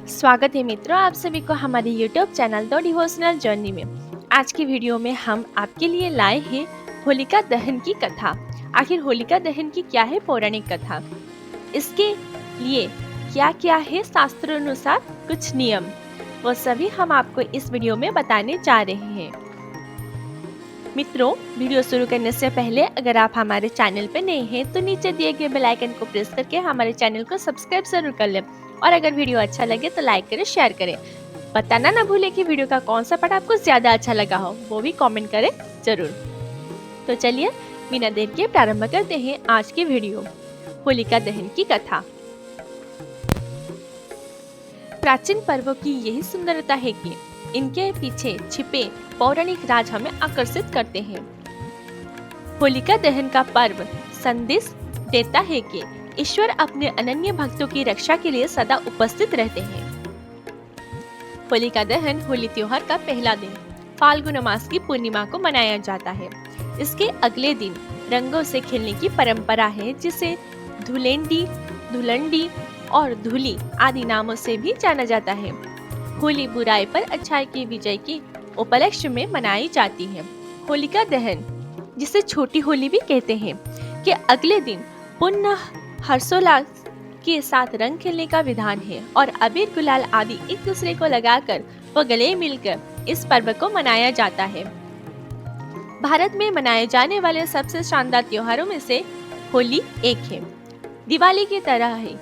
स्वागत है मित्रों, आप सभी को हमारे YouTube channel the devotional journey में। आज की वीडियो में हम आपके लिए लाए हैं होलिका दहन की कथा। आखिर होलिका दहन की क्या है पौराणिक कथा, इसके लिए क्या क्या है शास्त्रानुसार कुछ नियम, वो सभी हम आपको इस वीडियो में बताने जा रहे हैं। मित्रों, वीडियो शुरू करने से पहले अगर आप हमारे चैनल पर नए हैं तो नीचे दिए गए बेल आइकन को प्रेस करके हमारे चैनल को सब्सक्राइब जरूर कर लें और अगर वीडियो अच्छा लगे तो लाइक करें, शेयर करें। बताना ना भूलें कि वीडियो का कौन सा पार्ट आपको ज्यादा अच्छा लगा हो, वो भी कमेंट करें जरूर। तो चलिए बिना देर के प्रारंभ करते हैं आज की वीडियो, होलिका दहन की कथा। प्राचीन पर्वों की यही सुंदरता है कि इनके पीछे छिपे पौराणिक राज हमें आकर्षित करते हैं। होलिका दहन का पर्व संदेश देता है कि ईश्वर अपने अनन्य भक्तों की रक्षा के लिए सदा उपस्थित रहते हैं। होलिका दहन होली त्योहार का पहला दिन फाल्गुन मास की पूर्णिमा को मनाया जाता है। इसके अगले दिन रंगों से खेलने की परंपरा है, जिसे धुलेंडी, धुलंडी और धूली आदि नामों से भी जाना जाता है। होली बुराई पर अच्छाई की विजय की उपलक्ष्य में मनाई जाती है। होलिका दहन, जिसे छोटी होली भी कहते हैं, के अगले दिन पुनः हर्षोल्लास के साथ रंग खेलने का विधान है और अबीर गुलाल आदि एक दूसरे को लगाकर व गले मिलकर इस पर्व को मनाया जाता है। भारत में मनाए जाने वाले सबसे शानदार त्योहारों में से होली एक है। दिवाली की तरह ही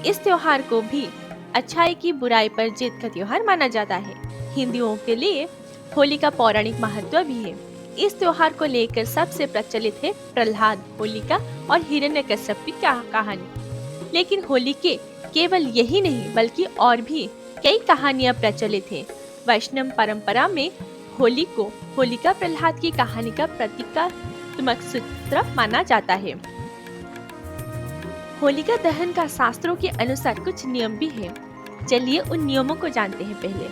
इस त्योहार को भी अच्छाई की बुराई पर जीत का त्योहार माना जाता है। हिंदुओं के लिए होली का पौराणिक महत्व भी है। इस त्योहार को लेकर सबसे प्रचलित है प्रहलाद, होलिका और हिरण्यकश्यप की कहानी। लेकिन होली के केवल यही नहीं बल्कि और भी कई कहानियां प्रचलित हैं। वैष्णव परंपरा में होली को होलिका प्रहलाद की कहानी का प्रतीकात्मक सूत्र माना जाता है। होलिका दहन का शास्त्रों के अनुसार कुछ नियम भी है। चलिए उन नियमों को जानते हैं। पहले,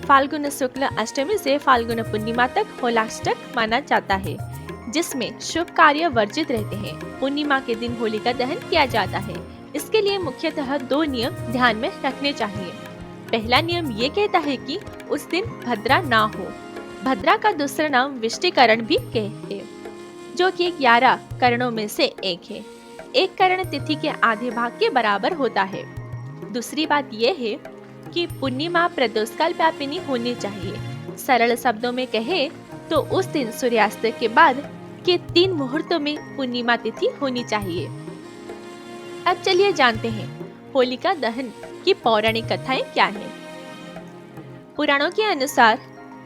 फाल्गुन शुक्ल अष्टमी से फाल्गुन पूर्णिमा तक होलाष्टक माना जाता है, जिसमें शुभ कार्य वर्जित रहते हैं। पूर्णिमा के दिन होलिका दहन किया जाता है। इसके लिए मुख्यतः दो नियम ध्यान में रखने चाहिए। पहला नियम ये कहता है कि उस दिन भद्रा ना हो। भद्रा का दूसरा नाम विष्टिकरण भी कहते हैं, जो कि 11 करणों में से एक है। एक करण तिथि के आधे भाग के बराबर होता है। दूसरी बात यह है कि पूर्णिमा प्रदोषकाल व्यापिनी होनी चाहिए। सरल शब्दों में कहे तो उस दिन सूर्यास्त के बाद के 3 मुहूर्तों में पूर्णिमा तिथि होनी चाहिए। अब चलिए जानते हैं होलिका दहन की पौराणिक कथाएं क्या हैं। पुराणों के अनुसार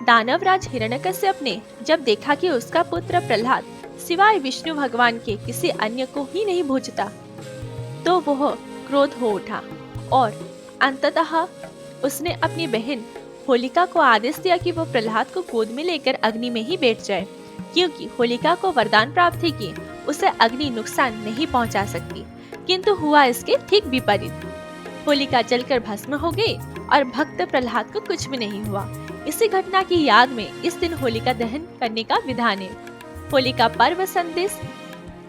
दानवराज हिरण्यकश्यप ने जब देखा कि उसका पुत्र प्रहलाद सिवाय विष्णु भगवान के किसी अन्य को ही नहीं पूजता, तो वह क्रोध हो उठा और अंततः उसने अपनी बहन होलिका को आदेश दिया कि वो प्रहलाद को गोद में लेकर अग्नि में ही बैठ जाए, क्योंकि होलिका को वरदान प्राप्त है कि उसे अग्नि नुकसान नहीं पहुंचा सकती। किंतु हुआ इसके ठीक विपरीत। होलिका जलकर भस्म हो गई और भक्त प्रहलाद को कुछ भी नहीं हुआ। इसी घटना की याद में इस दिन होलिका दहन करने का विधान है। होलिका पर्व संदेश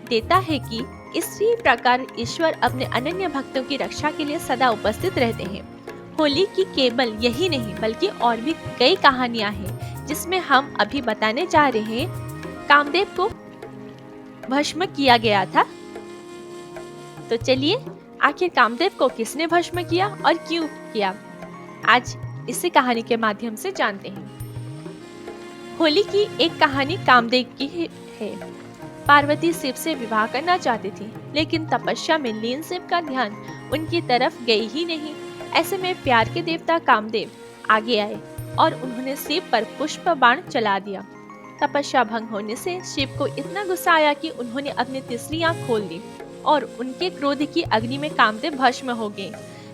देता है कि इसी प्रकार ईश्वर अपने अनन्य भक्तों की रक्षा के लिए सदा उपस्थित रहते हैं। होली की केवल यही नहीं बल्कि और भी कई कहानियां हैं, जिसमें हम अभी बताने जा रहे हैं। कामदेव को भस्म किया गया था, तो चलिए आखिर कामदेव को किसने भस्म किया और क्यों किया, आज इसी कहानी के माध्यम से जानते हैं। होली की एक कहानी कामदेव की है। पार्वती शिव से विवाह करना चाहती थी, लेकिन तपस्या में लीन शिव का ध्यान उनकी तरफ गई ही नहीं। ऐसे में प्यार के देवता कामदेव आगे आए और उन्होंने शिव पर पुष्प बाण चला दिया। तपस्या भंग होने से शिव को इतना गुस्सा आया कि उन्होंने अपनी तीसरी आंख खोल दी और उनके क्रोध की अग्नि में कामदेव भस्म हो गए।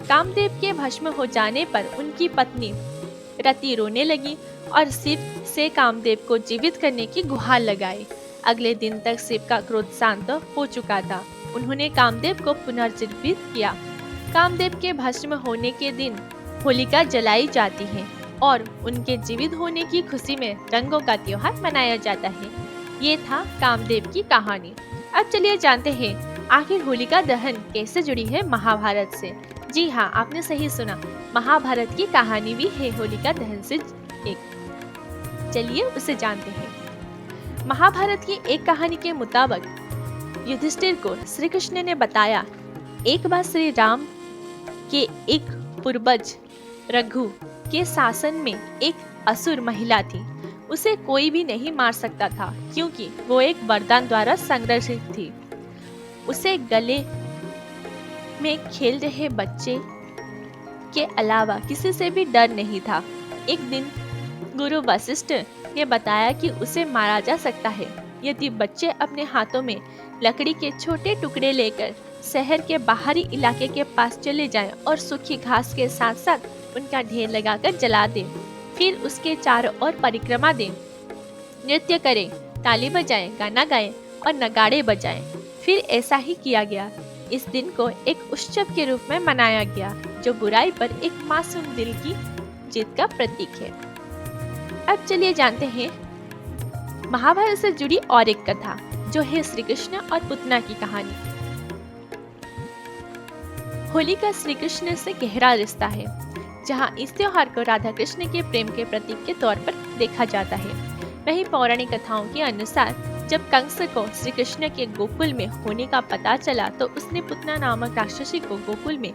कामदेव के भस्म हो जाने पर उनकी पत्नी रति रोने लगी और शिव से कामदेव को जीवित करने की गुहार लगाई। अगले दिन तक शिव का क्रोध शांत हो चुका था। उन्होंने कामदेव को पुनर्जीवित किया। कामदेव के भस्म होने के दिन होलिका जलाई जाती है और उनके जीवित होने की खुशी में रंगों का त्योहार मनाया जाता है। ये था कामदेव की कहानी। अब चलिए जानते हैं आखिर होलिका दहन कैसे जुड़ी है महाभारत से। जी हाँ, आपने सही सुना। महाभारत की कहानी भी है होलिका दहन से एक। चलिए उसे जानते हैं। महाभारत की एक कहानी के मुताबिक युधिष्ठिर को श्री कृष्ण ने बताया, एक बार श्री राम के एक पूर्वज रघु के शासन में एक असुर महिला थी। उसे कोई भी नहीं मार सकता था क्योंकि वो एक वरदान द्वारा संरक्षित थी। उसे गले में खेल रहे बच्चे के अलावा किसी से भी डर नहीं था। एक दिन गुरु वशिष्ठ ने बताया कि उसे मारा जा सकता है यदि बच्चे अपने हाथों में लकड़ी के छोटे टुकड़े लेकर शहर के बाहरी इलाके के पास चले जाएं और सूखी घास के साथ साथ उनका ढेर लगाकर जला दें। फिर उसके चारों ओर परिक्रमा दें, नृत्य करें, ताली बजाएं, गाना गाएं और नगाड़े बजाएं। फिर ऐसा ही किया गया। इस दिन को एक उत्सव के रूप में मनाया गया जो बुराई पर एक मासूम दिल की जीत का प्रतीक है। अब चलिए जानते हैं महाभारत से जुड़ी और एक कथा जो है श्री कृष्ण और पुतना की कहानी। होली का श्री कृष्ण से गहरा रिश्ता है, जहां इस त्योहार को राधा कृष्ण के प्रेम के प्रतीक के तौर पर देखा जाता है। वहीं पौराणिक कथाओं के अनुसार जब कंस को श्री कृष्ण के गोकुल में होने का पता चला तो उसने पुतना नामक राक्षसी को गोकुल में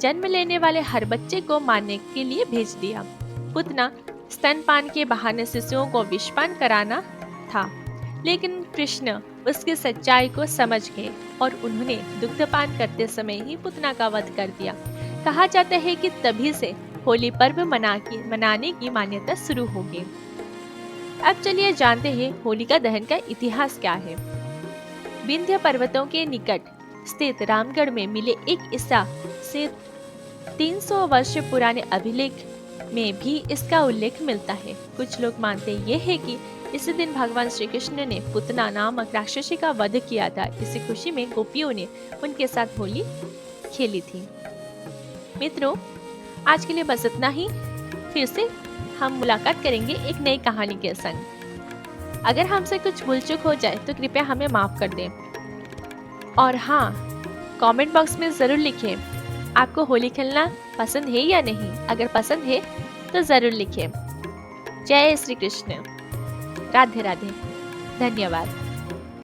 जन्म लेने वाले हर बच्चे को मारने के लिए भेज दिया। पुतना स्तनपान के बहाने शिशुओं को विषपान कराना था, लेकिन कृष्ण उसकी सच्चाई को समझ गए और उन्होंने दुग्धपान करते समय ही पुतना का वध कर दिया। कहा जाता है कि तभी से होली पर्व मनाने की मान्यता शुरू हो गई। अब चलिए जानते हैं होलिका दहन का इतिहास क्या है। विंध्य पर्वतों के निकट स्थित रामगढ़ में मिले एक ईसा से 300 वर्ष पुराने अभिलेख में भी इसका उल्लेख मिलता है। कुछ लोग मानते ये है कि इसी दिन भगवान श्री कृष्ण ने पुतना नामक राक्षसी का वध किया था। इसी खुशी में गोपियों ने उनके साथ होली खेली थी। मित्रों, आज के लिए बस इतना ही। फिर से हम मुलाकात करेंगे एक नई कहानी के संग। अगर हमसे कुछ भूल चूक हो जाए तो कृपया हमें माफ कर दें। और हाँ, कमेंट बॉक्स में जरूर लिखें आपको होली खेलना पसंद है या नहीं। अगर पसंद है तो जरूर लिखें। जय श्री कृष्ण। राधे राधे। धन्यवाद।